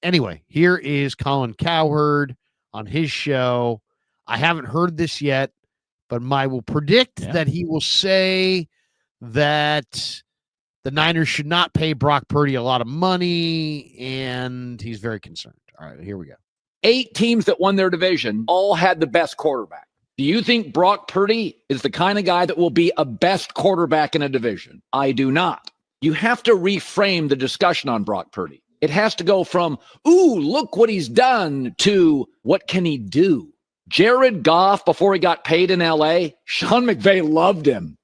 Anyway, here is Colin Cowherd on his show. I haven't heard this yet, but I will predict that he will say that the Niners should not pay Brock Purdy a lot of money, and he's very concerned. All right, here we go. 8 teams that won their division all had the best quarterback. Do you think Brock Purdy is the kind of guy that will be a best quarterback in a division? I do not. You have to reframe the discussion on Brock Purdy. It has to go from, ooh, look what he's done, to what can he do? Jared Goff, before he got paid in L.A., Sean McVay loved him.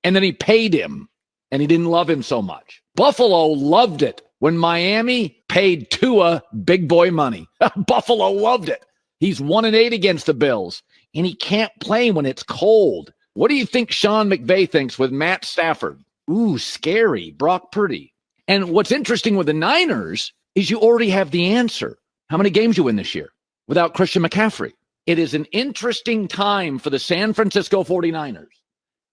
And then he paid him, and he didn't love him so much. Buffalo loved it when Miami paid Tua big boy money. Buffalo loved it. He's 1-8 against the Bills, and he can't play when it's cold. What do you think Sean McVay thinks with Matt Stafford? Ooh, scary, Brock Purdy. And what's interesting with the Niners is you already have the answer. How many games you win this year without Christian McCaffrey? It is an interesting time for the San Francisco 49ers.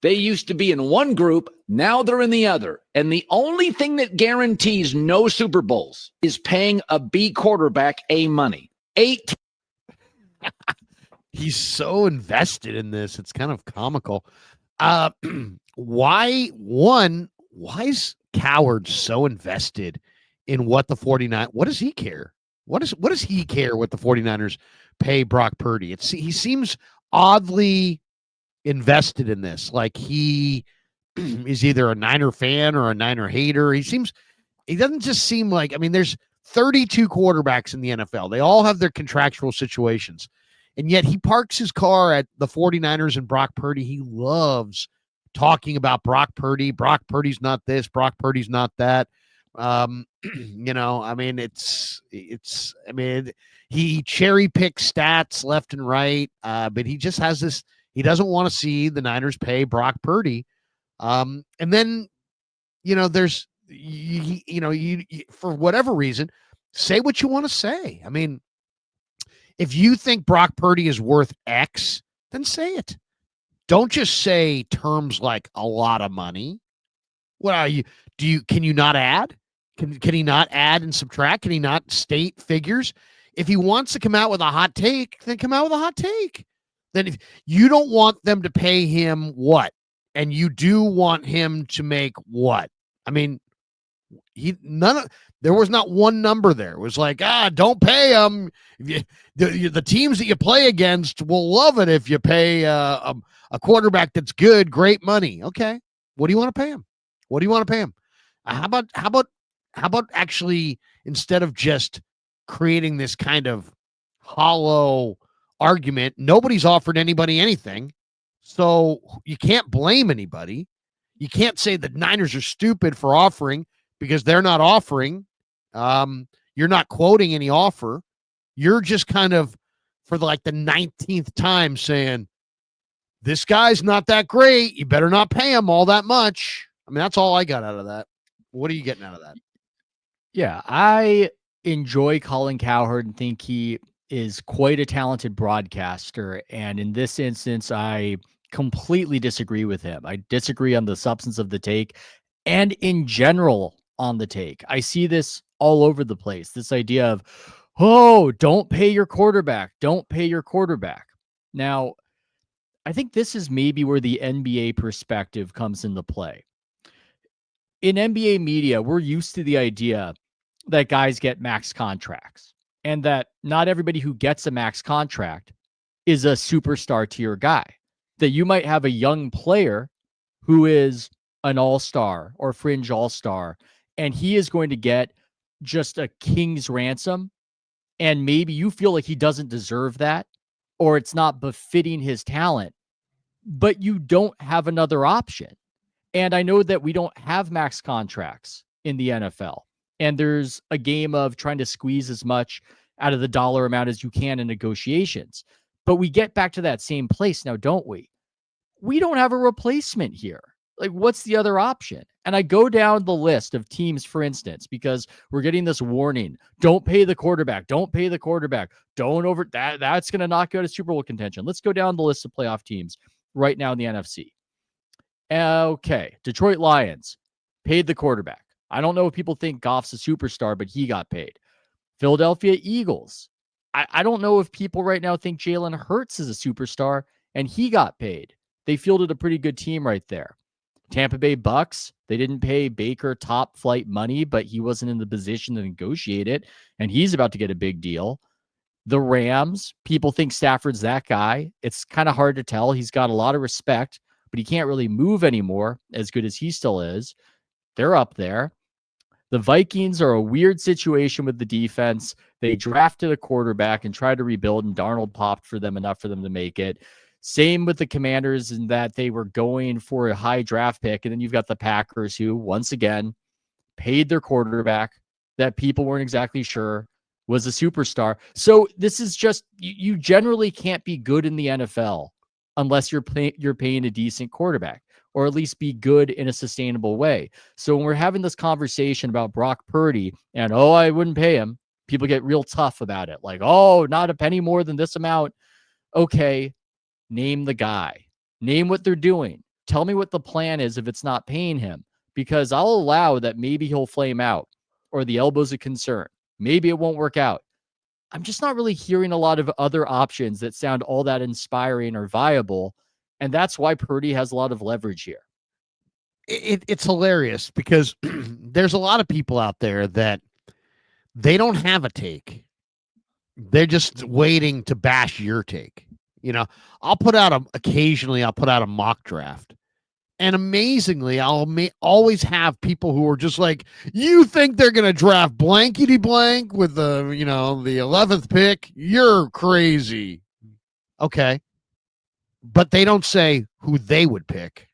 They used to be in one group. Now they're in the other. And the only thing that guarantees no Super Bowls is paying a B quarterback A money. 8. He's so invested in this. It's kind of comical. Why is Cowherd so invested in what the 49ers, what does he care? What does he care what the 49ers pay Brock Purdy? He seems oddly invested in this. Like he is either a Niner fan or a Niner hater. He doesn't just seem like, I mean, there's 32 quarterbacks in the NFL. They all have their contractual situations. And yet he parks his car at the 49ers and Brock Purdy. He loves talking about Brock Purdy. Brock Purdy's not this. Brock Purdy's not that. I mean, he cherry picks stats left and right. But he just has this, he doesn't want to see the Niners pay Brock Purdy. And then, there's, you for whatever reason, say what you want to say. I mean, if you think Brock Purdy is worth X, then say it. Don't just say terms like a lot of money. What are you? Can you not add? Can he not add and subtract? Can he not state figures? If he wants to come out with a hot take, then come out with a hot take. Then if you don't want them to pay him what, and you do want him to make what? I mean, there was not one number there. It was like, don't pay him. The teams that you play against will love it if you pay a quarterback that's good, great money. Okay, what do you want to pay him? What do you want to pay him? How about actually, instead of just creating this kind of hollow argument, nobody's offered anybody anything, so you can't blame anybody. You can't say the Niners are stupid for offering because they're not offering. You're not quoting any offer. You're just kind of, for the 19th time, saying, this guy's not that great. You better not pay him all that much. I mean, that's all I got out of that. What are you getting out of that? Yeah, I enjoy Colin Cowherd and think he is quite a talented broadcaster. And in this instance, I completely disagree with him. I disagree on the substance of the take and in general on the take. I see this all over the place. This idea of, don't pay your quarterback. Don't pay your quarterback. Now, I think this is maybe where the NBA perspective comes into play. In NBA media, we're used to the idea that guys get max contracts and that not everybody who gets a max contract is a superstar tier guy. That you might have a young player who is an all-star or fringe all-star, and he is going to get just a king's ransom, and maybe you feel like he doesn't deserve that, or it's not befitting his talent, but you don't have another option. And I know that we don't have max contracts in the NFL, and there's a game of trying to squeeze as much out of the dollar amount as you can in negotiations. But we get back to that same place now, don't we? We don't have a replacement here. Like, what's the other option? And I go down the list of teams, for instance, because we're getting this warning. Don't pay the quarterback. Don't pay the quarterback. Don't over that. That's going to knock you out of Super Bowl contention. Let's go down the list of playoff teams right now in the NFC. Okay. Detroit Lions paid the quarterback. I don't know if people think Goff's a superstar, but he got paid. Philadelphia Eagles. I don't know if people right now think Jalen Hurts is a superstar, and he got paid. They fielded a pretty good team right there. Tampa Bay Bucks, they didn't pay Baker top flight money, but he wasn't in the position to negotiate it, and he's about to get a big deal. The Rams, people think Stafford's that guy. It's kind of hard to tell. He's got a lot of respect, but he can't really move anymore, as good as he still is. They're up there. The Vikings are a weird situation with the defense. They drafted a quarterback and tried to rebuild, and Darnold popped for them enough for them to make it. Same with the Commanders in that they were going for a high draft pick. And then you've got the Packers who, once again, paid their quarterback that people weren't exactly sure was a superstar. So this is just, you generally can't be good in the NFL unless you're paying a decent quarterback, or at least be good in a sustainable way. So when we're having this conversation about Brock Purdy and, oh, I wouldn't pay him, people get real tough about it. Like, oh, not a penny more than this amount. Okay, name the guy. Name what they're doing. Tell me what the plan is if it's not paying him, because I'll allow that maybe he'll flame out or the elbow's a concern. Maybe it won't work out. I'm just not really hearing a lot of other options that sound all that inspiring or viable. And that's why Purdy has a lot of leverage here. It's hilarious because there's a lot of people out there that they don't have a take. They're just waiting to bash your take. You know, occasionally I'll put out a mock draft. And amazingly, I'll always have people who are just like, you think they're going to draft blankety blank with the 11th pick? You're crazy. Okay. But they don't say who they would pick.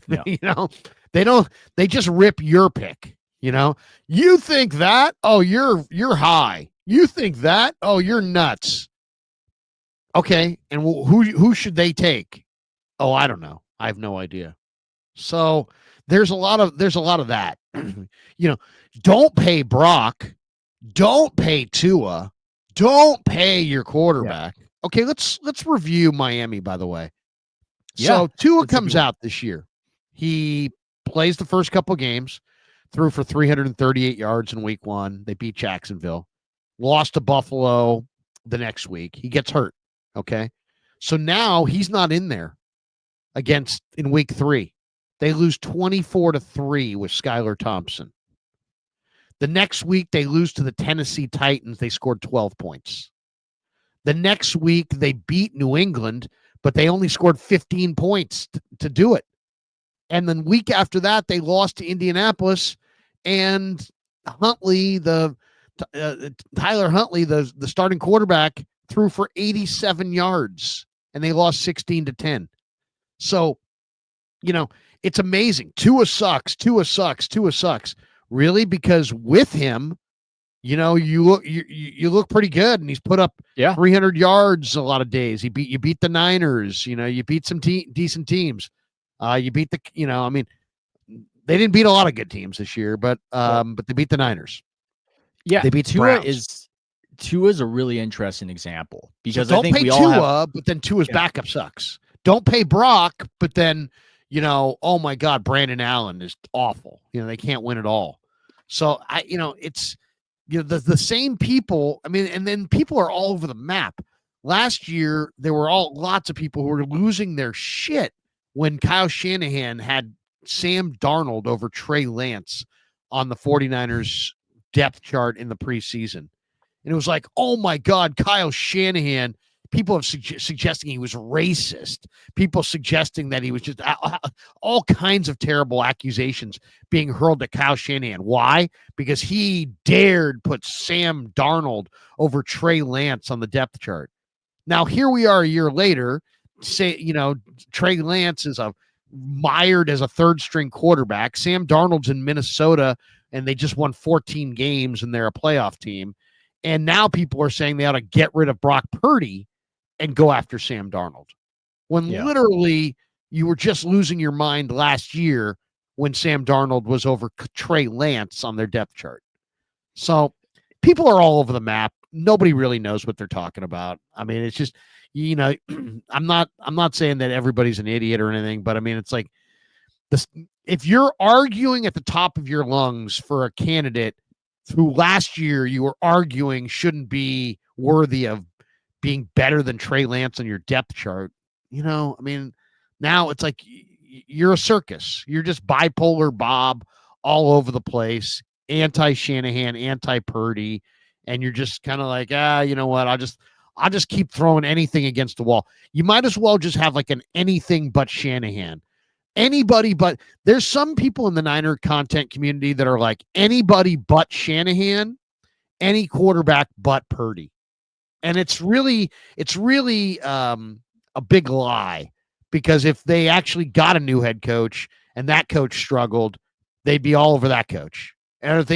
Yeah. They just rip your pick. You think that? Oh, you're high. You think that? Oh, you're nuts. Okay. And who should they take? Oh, I don't know. I have no idea. So there's a lot of that. Don't pay Brock, don't pay Tua, don't pay your quarterback. Yeah. Okay, let's review Miami, by the way. Yeah, so Tua comes out this year. He plays the first couple games, threw for 338 yards in week 1. They beat Jacksonville, lost to Buffalo the next week. He gets hurt. Okay. So now he's not in there in week 3. They lose 24-3 with Skylar Thompson. The next week, they lose to the Tennessee Titans. They scored 12 points. The next week, they beat New England, but they only scored 15 points to do it. And then week after that, they lost to Indianapolis, and Huntley, Tyler Huntley, the starting quarterback, threw for 87 yards, and they lost 16-10. So, it's amazing. Tua sucks. Really? Because with him, you look pretty good, and he's put up 300 yards a lot of days. You beat the Niners. You beat some decent teams. You beat they didn't beat a lot of good teams this year, but they beat the Niners. Yeah, they beat Tua is a really interesting example because so I think don't pay Tua, but then Tua's backup sucks. Don't pay Brock, but then oh my God, Brandon Allen is awful. They can't win at all. So it's the same people. I mean, and then people are all over the map. Last year, there were lots of people who were losing their shit when Kyle Shanahan had Sam Darnold over Trey Lance on the 49ers depth chart in the preseason. And it was like, oh my God, Kyle Shanahan. People have suggesting he was racist. People suggesting that he was just all kinds of terrible accusations being hurled at Kyle Shanahan. Why? Because he dared put Sam Darnold over Trey Lance on the depth chart. Now, here we are a year later. Trey Lance is mired as a third-string quarterback. Sam Darnold's in Minnesota, and they just won 14 games, and they're a playoff team. And now people are saying they ought to get rid of Brock Purdy and go after Sam Darnold. When literally you were just losing your mind last year when Sam Darnold was over Trey Lance on their depth chart. So people are all over the map. Nobody really knows what they're talking about. I mean, it's just, I'm not saying that everybody's an idiot or anything, but I mean, it's like this, if you're arguing at the top of your lungs for a candidate who last year you were arguing shouldn't be worthy of being better than Trey Lance on your depth chart. I mean, now it's like you're a circus. You're just bipolar Bob all over the place, anti Shanahan, anti Purdy, and you're just kind of like, you know what? I'll just keep throwing anything against the wall. You might as well just have like an anything but Shanahan. Anybody but there's some people in the Niner content community that are like anybody but Shanahan, any quarterback but Purdy. And it's really a big lie, because if they actually got a new head coach and that coach struggled, they'd be all over that coach. And if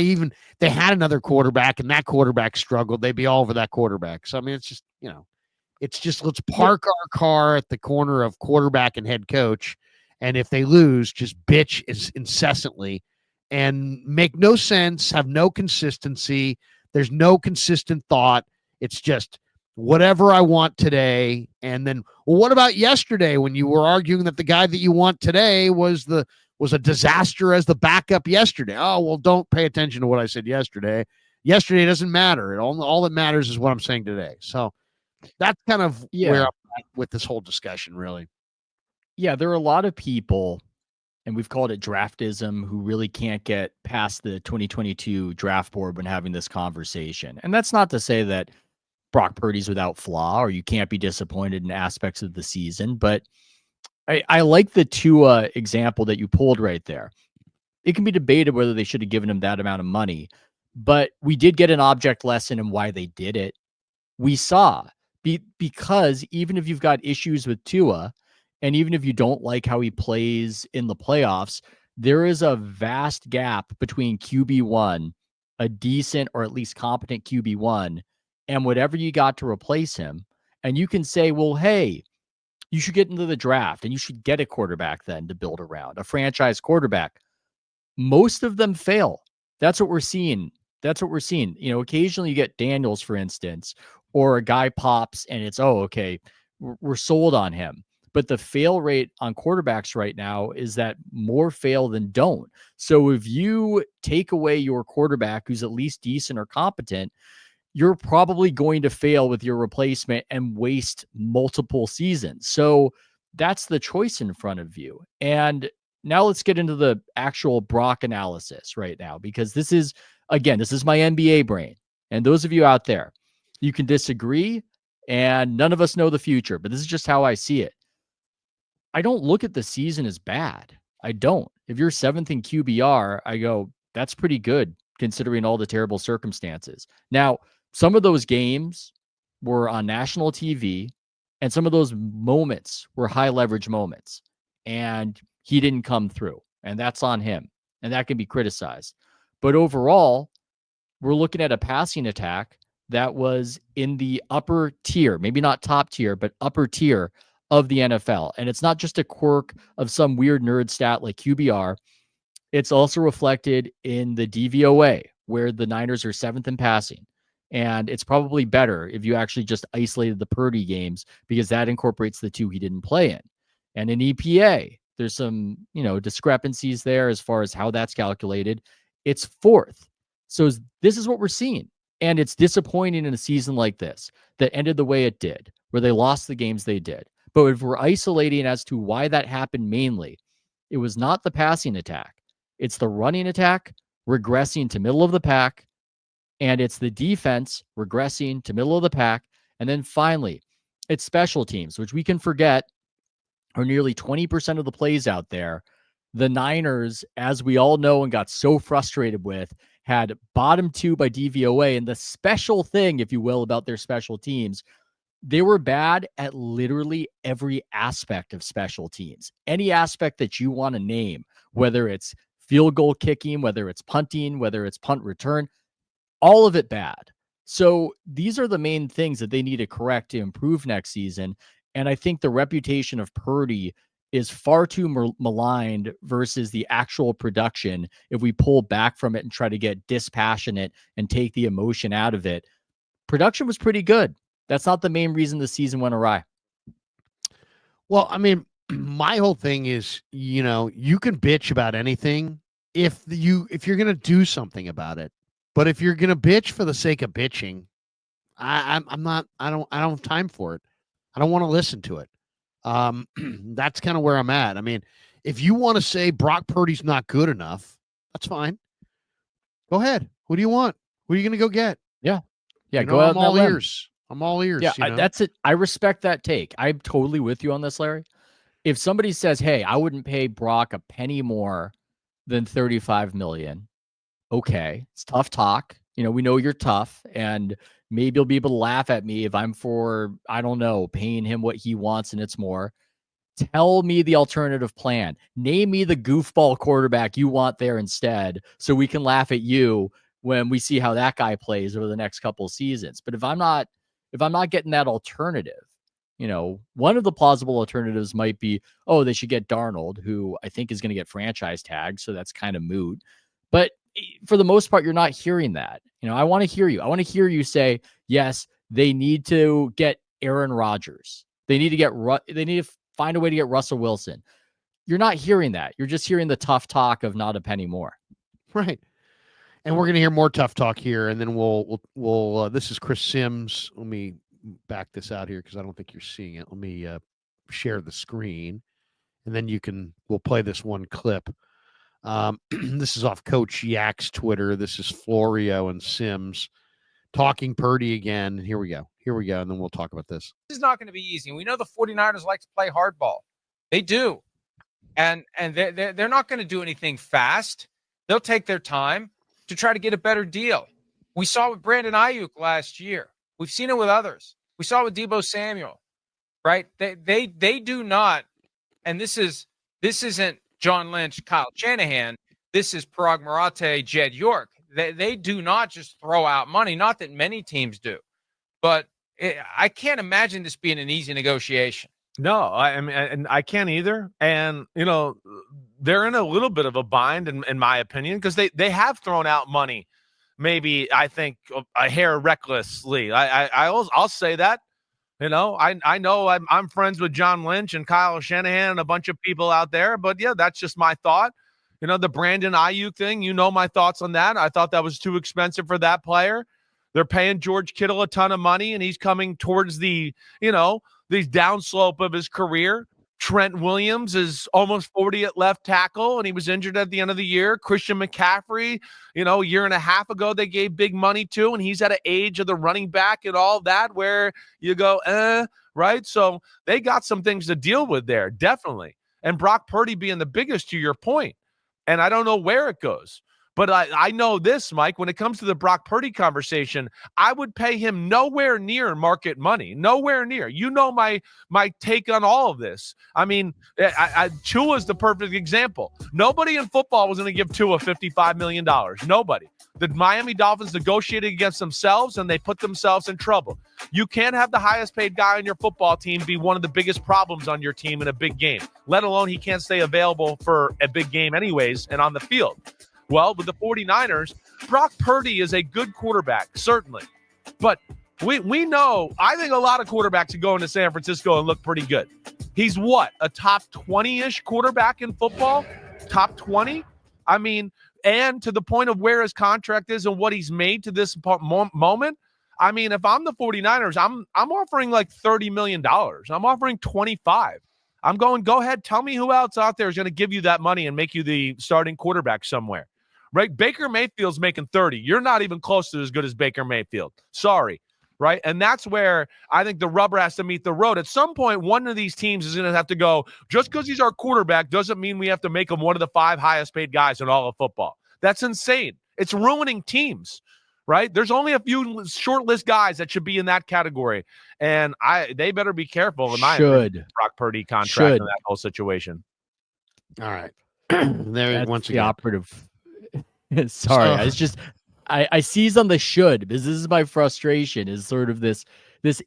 they had another quarterback and that quarterback struggled, they'd be all over that quarterback. So I mean, it's just let's park our car at the corner of quarterback and head coach, and if they lose, just bitch incessantly and make no sense, have no consistency. There's no consistent thought. It's just whatever I want today. And then, well, what about yesterday when you were arguing that the guy that you want today was a disaster as the backup yesterday? Oh, well, don't pay attention to what I said yesterday. Yesterday doesn't matter. All that matters is what I'm saying today. So that's kind of where I'm at with this whole discussion, really. Yeah, there are a lot of people, and we've called it draftism, who really can't get past the 2022 draft board when having this conversation. And that's not to say that Brock Purdy's without flaw or you can't be disappointed in aspects of the season, but I like the Tua example that you pulled right there. It can be debated whether they should have given him that amount of money, but we did get an object lesson in why they did it. We saw because even if you've got issues with Tua, and even if you don't like how he plays in the playoffs, there is a vast gap between QB1, a decent or at least competent QB1, and whatever you got to replace him. And you can say, well, hey, you should get into the draft and you should get a quarterback then to build around, a franchise quarterback. Most of them fail. That's what we're seeing. Occasionally you get Daniels, for instance, or a guy pops and it's, oh, okay, we're sold on him. But the fail rate on quarterbacks right now is that more fail than don't. So if you take away your quarterback who's at least decent or competent, you're probably going to fail with your replacement and waste multiple seasons. So that's the choice in front of you. And now let's get into the actual Brock analysis right now, because this is my NBA brain. And those of you out there, you can disagree, and none of us know the future, but this is just how I see it. I don't look at the season as bad. I don't. If you're 7th in QBR, I go, that's pretty good considering all the terrible circumstances. Now, some of those games were on national TV, and some of those moments were high leverage moments, and he didn't come through, and that's on him, and that can be criticized. But overall, we're looking at a passing attack that was in the upper tier, maybe not top tier, but upper tier of the NFL. And it's not just a quirk of some weird nerd stat like QBR. It's also reflected in the DVOA, where the Niners are 7th in passing. And it's probably better if you actually just isolated the Purdy games, because that incorporates the 2 he didn't play in. And in EPA, there's some, discrepancies there as far as how that's calculated. It's 4th. So this is what we're seeing. And it's disappointing in a season like this that ended the way it did, where they lost the games they did. But if we're isolating as to why that happened mainly, it was not the passing attack. It's the running attack regressing to middle of the pack, and it's the defense regressing to middle of the pack. And then finally, it's special teams, which we can forget are nearly 20% of the plays out there. The Niners, as we all know and got so frustrated with, had bottom 2 by DVOA. And the special thing, if you will, about their special teams, they were bad at literally every aspect of special teams. Any aspect that you want to name, whether it's field goal kicking, whether it's punting, whether it's punt return, all of it bad. So these are the main things that they need to correct to improve next season. And I think the reputation of Purdy is far too maligned versus the actual production. If we pull back from it and try to get dispassionate and take the emotion out of it, production was pretty good. That's not the main reason the season went awry. Well, I mean, my whole thing is, you can bitch about anything if you're going to do something about it. But if you're gonna bitch for the sake of bitching, I'm not. I don't have time for it. I don't want to listen to it. That's kind of where I'm at. I mean, if you want to say Brock Purdy's not good enough, that's fine. Go ahead. Who do you want? Who are you going to go get? Yeah. You Go know, out I'm on that all limb. ears. I'm all ears. Yeah, you know? that's it. I respect that take. I'm totally with you on this, Larry. If somebody says, "Hey, I wouldn't pay Brock a penny more than 35 million," okay, it's tough talk. You know, we know you're tough, and maybe you'll be able to laugh at me if I'm for, I don't know, paying him what he wants and it's more. Tell me the alternative plan. Name me the goofball quarterback you want there instead, so we can laugh at you when we see how that guy plays over the next couple of seasons. But if I'm not getting that alternative, one of the plausible alternatives might be, oh, they should get Darnold, who I think is going to get franchise tagged, so that's kind of moot. But for the most part, you're not hearing that. I want to hear you. I want to hear you say, yes, they need to get Aaron Rodgers. They need to find a way to get Russell Wilson. You're not hearing that. You're just hearing the tough talk of not a penny more. Right. And we're going to hear more tough talk here, and then we'll this is Chris Sims. Let me back this out here because I don't think you're seeing it. Let me share the screen, and then we'll play this one clip. This is off Coach Yak's Twitter. This is Florio and Sims talking Purdy again. Here we go. And then we'll talk about this. This is not going to be easy. We know the 49ers like to play hardball. They do. And they're not going to do anything fast. They'll take their time to try to get a better deal. We saw it with Brandon Ayuk last year. We've seen it with others. We saw it with Deebo Samuel, right? They do not, and this isn't John Lynch, Kyle Shanahan. This is Parag Marathe, Jed York. They do not just throw out money, not that many teams do. But I can't imagine this being an easy negotiation. No, I mean, and I can't either. And, they're in a little bit of a bind, in my opinion, because they have thrown out money, maybe, I think, a hair recklessly. I'll say that. I know I'm friends with John Lynch and Kyle Shanahan and a bunch of people out there, but yeah, that's just my thought. The Brandon Ayuk thing, my thoughts on that. I thought that was too expensive for that player. They're paying George Kittle a ton of money, and he's coming towards the downslope of his career. Trent Williams is almost 40 at left tackle, and he was injured at the end of the year. Christian McCaffrey, a year and a half ago, they gave big money to, and he's at an age of the running back and all that where you go, right? So they got some things to deal with there, definitely. And Brock Purdy being the biggest, to your point. And I don't know where it goes. But I know this, Mike, when it comes to the Brock Purdy conversation, I would pay him nowhere near market money. Nowhere near. My take on all of this. I mean, Tua is the perfect example. Nobody in football was going to give Tua $55 million. Nobody. The Miami Dolphins negotiated against themselves, and they put themselves in trouble. You can't have the highest paid guy on your football team be one of the biggest problems on your team in a big game, let alone he can't stay available for a big game anyways and on the field. Well, with the 49ers, Brock Purdy is a good quarterback, certainly. But we know, I think a lot of quarterbacks are going to San Francisco and look pretty good. He's what, a top 20-ish quarterback in football? Top 20? I mean, and to the point of where his contract is and what he's made to this moment, I mean, if I'm the 49ers, I'm offering like $30 million. I'm offering 25. I'm going, go ahead, tell me who else out there is going to give you that money and make you the starting quarterback somewhere. Right? Baker Mayfield's making 30. You're not even close to as good as Baker Mayfield. Sorry. Right? And that's where I think the rubber has to meet the road. At some point, one of these teams is going to have to go, just because he's our quarterback doesn't mean we have to make him one of the 5 highest paid guys in all of football. That's insane. It's ruining teams. Right? There's only a few short list guys that should be in that category. And they better be careful in my opinion, Brock Purdy contract in that whole situation. All right. There once again. The operative. Sorry, I seize on the should, because this is my frustration, is sort of this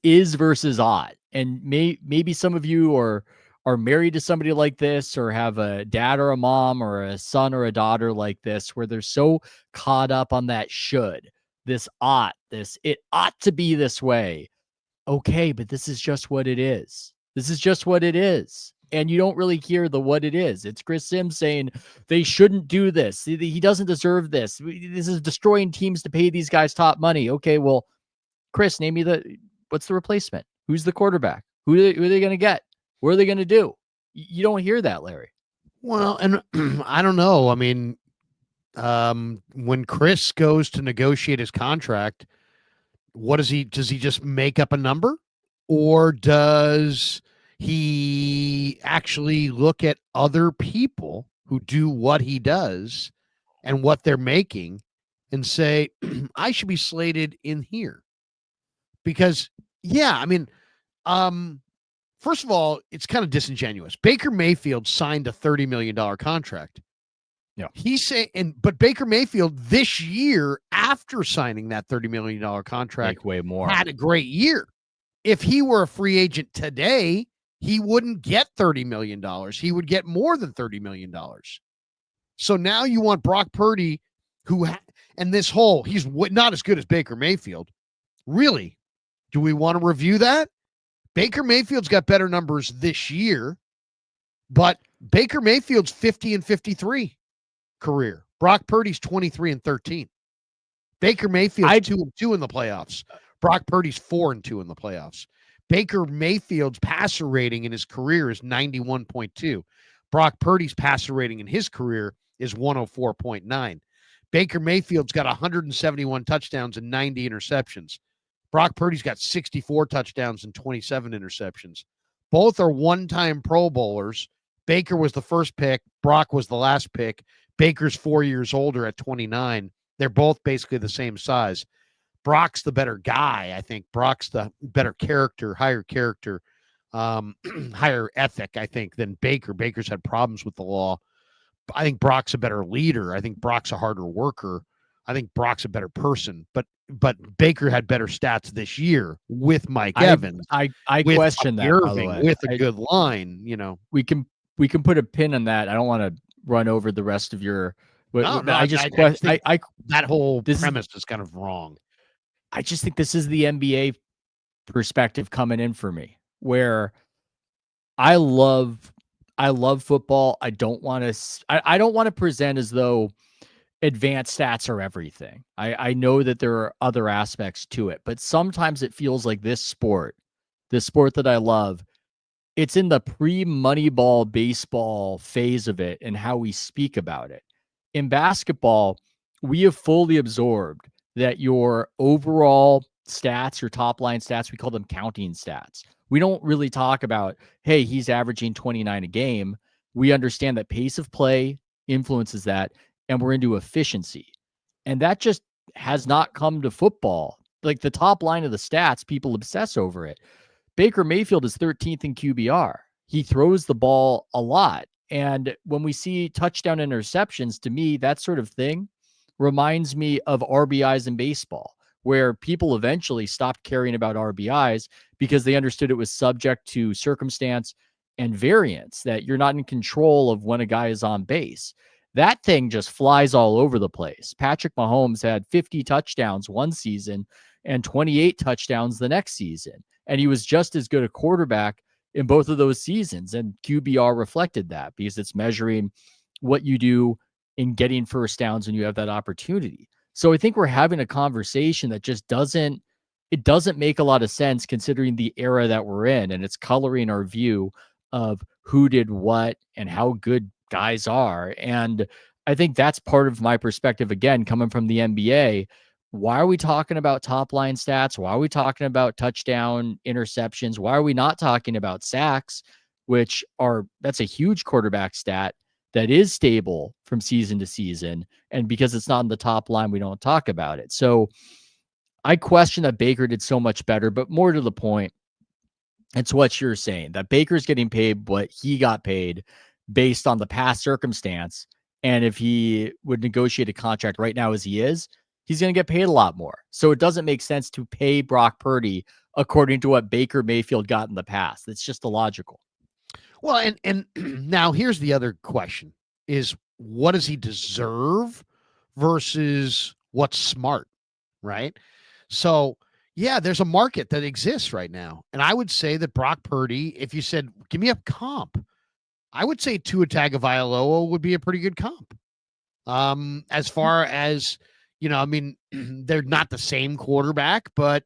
is versus ought. And maybe some of you are married to somebody like this, or have a dad or a mom or a son or a daughter like this, where they're so caught up on that should, this ought, it ought to be this way. Okay, but this is just what it is. This is just what it is. and you don't really hear the what it is. It's Chris Sims saying they shouldn't do this. He doesn't deserve this. This is destroying teams to pay these guys top money. Okay, well, Chris, name me what's the replacement? Who's the quarterback? Who are they going to get? What are they going to do? You don't hear that, Larry. Well, and I don't know. I mean, when Chris goes to negotiate his contract, does he just make up a number, or does he actually look at other people who do what he does and what they're making and say, I should be slated in here? Because, yeah, I mean, first of all, it's kind of disingenuous. Baker Mayfield signed a $30 million contract. Yeah. He's saying, but Baker Mayfield this year, after signing that $30 million contract, Make way more. had a great year. If he were a free agent today, he wouldn't get $30 million. He would get more than $30 million. So now you want Brock Purdy, and this whole, he's not as good as Baker Mayfield. Really? Do we want to review that? Baker Mayfield's got better numbers this year, but Baker Mayfield's 50-53 career. Brock Purdy's 23-13. Baker Mayfield's 2-2 in the playoffs. Brock Purdy's 4-2 in the playoffs. Baker Mayfield's passer rating in his career is 91.2. Brock Purdy's passer rating in his career is 104.9. Baker Mayfield's got 171 touchdowns and 90 interceptions. Brock Purdy's got 64 touchdowns and 27 interceptions. Both are one-time Pro Bowlers. Baker was the first pick. Brock was the last pick. Baker's 4 years older at 29. They're both basically the same size. Brock's the better guy, I think. Brock's the better character, higher ethic, I think, than Baker. Baker's had problems with the law. I think Brock's a better leader. I think Brock's a harder worker. I think Brock's a better person. But Baker had better stats this year with Mike Evans. I question that, Irving, by the way. with a good line, We can put a pin on that. I don't want to run over the rest of your. That whole premise is kind of wrong. I just think this is the NBA perspective coming in for me, where I love football. I don't want to present as though advanced stats are everything. I know that there are other aspects to it, but sometimes it feels like this sport that I love, it's in the pre-Moneyball baseball phase of it and how we speak about it. In basketball, we have fully absorbed that your overall stats, your top line stats, we call them counting stats. We don't really talk about, hey, he's averaging 29 a game. We understand that pace of play influences that, and we're into efficiency. And that just has not come to football. Like the top line of the stats, people obsess over it. Baker Mayfield is 13th in QBR. He throws the ball a lot. And when we see touchdown interceptions, to me, that sort of thing reminds me of RBIs in baseball, where people eventually stopped caring about RBIs because they understood it was subject to circumstance and variance, that you're not in control of when a guy is on base. That thing just flies all over the place. Patrick Mahomes had 50 touchdowns one season and 28 touchdowns the next season. And he was just as good a quarterback in both of those seasons. And QBR reflected that because it's measuring what you do in getting first downs when you have that opportunity. So I think we're having a conversation that just doesn't make a lot of sense considering the era that we're in, and it's coloring our view of who did what and how good guys are. And I think that's part of my perspective, again, coming from the NBA. Why are we talking about top line stats? Why are we talking about touchdown interceptions? Why are we not talking about sacks, that's a huge quarterback stat that is stable from season to season. And because it's not in the top line, we don't talk about it. So I question that Baker did so much better, but more to the point, it's what you're saying, that Baker's getting paid what he got paid based on the past circumstance. And if he would negotiate a contract right now as he is, he's going to get paid a lot more. So it doesn't make sense to pay Brock Purdy according to what Baker Mayfield got in the past. It's just illogical. Well, and now here's the other question is, what does he deserve versus what's smart, right? So, yeah, there's a market that exists right now. And I would say that Brock Purdy, if you said, give me a comp I would say Tua Tagovailoa would be a pretty good comp. As far as, I mean, they're not the same quarterback, but,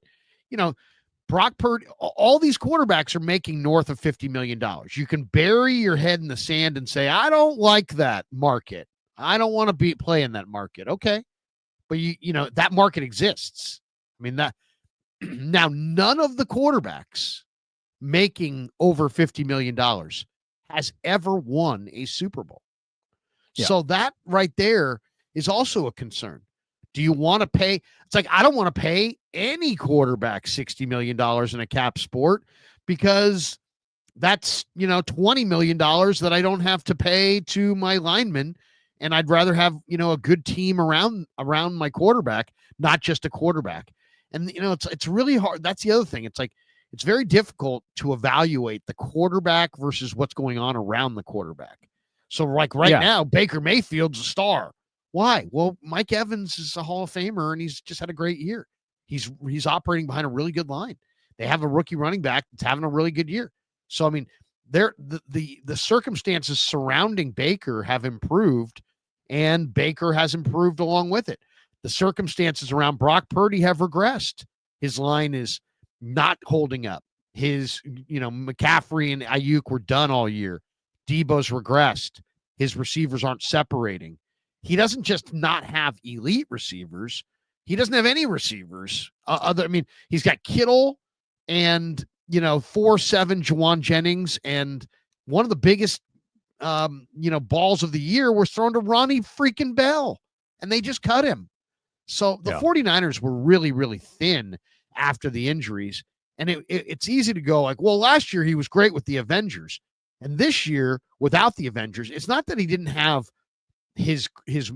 Brock Purdy, all these quarterbacks are making north of $50 million. You can bury your head in the sand and say, I don't like that market. I don't want to be playing that market. Okay. But that market exists. I mean, that now none of the quarterbacks making over $50 million has ever won a Super Bowl. Yeah. So that right there is also a concern. Do you want to pay? It's like, I don't want to pay any quarterback $60 million in a cap sport, because that's, $20 million that I don't have to pay to my linemen. And I'd rather have, a good team around my quarterback, not just a quarterback. And, it's really hard. That's the other thing. It's like, it's very difficult to evaluate the quarterback versus what's going on around the quarterback. So like right now, Baker Mayfield's a star. Why? Well, Mike Evans is a Hall of Famer, and he's just had a great year. He's operating behind a really good line. They have a rookie running back that's having a really good year. So I mean, the circumstances surrounding Baker have improved, and Baker has improved along with it. The circumstances around Brock Purdy have regressed. His line is not holding up. His, McCaffrey and Ayuk were done all year. Debo's regressed. His receivers aren't separating. He doesn't just not have elite receivers. He doesn't have any receivers. He's got Kittle and, 4.7 Juwan Jennings, and one of the biggest, balls of the year was thrown to Ronnie freaking Bell, and they just cut him. So the 49ers were really, really thin after the injuries. And it's easy to go like, well, last year he was great with the Avengers. And this year, without the Avengers, it's not that he didn't have his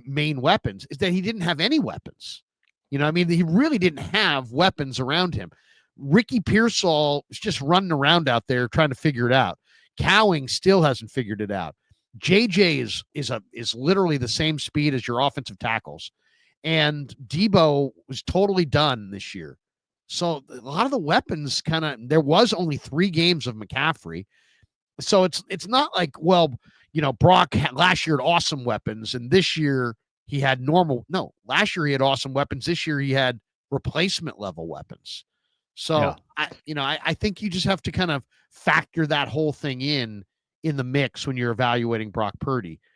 main weapons, is that he didn't have any weapons. He really didn't have weapons around him. Ricky Pearsall is just running around out there trying to figure it out. Cowing still hasn't figured it out. JJ is literally the same speed as your offensive tackles. And Debo was totally done this year. So a lot of the weapons there was only 3 games of McCaffrey. So it's not like, well, Brock last year had awesome weapons, and this year he had normal. No, last year he had awesome weapons. This year he had replacement level weapons. So I think you just have to kind of factor that whole thing in the mix when you're evaluating Brock Purdy.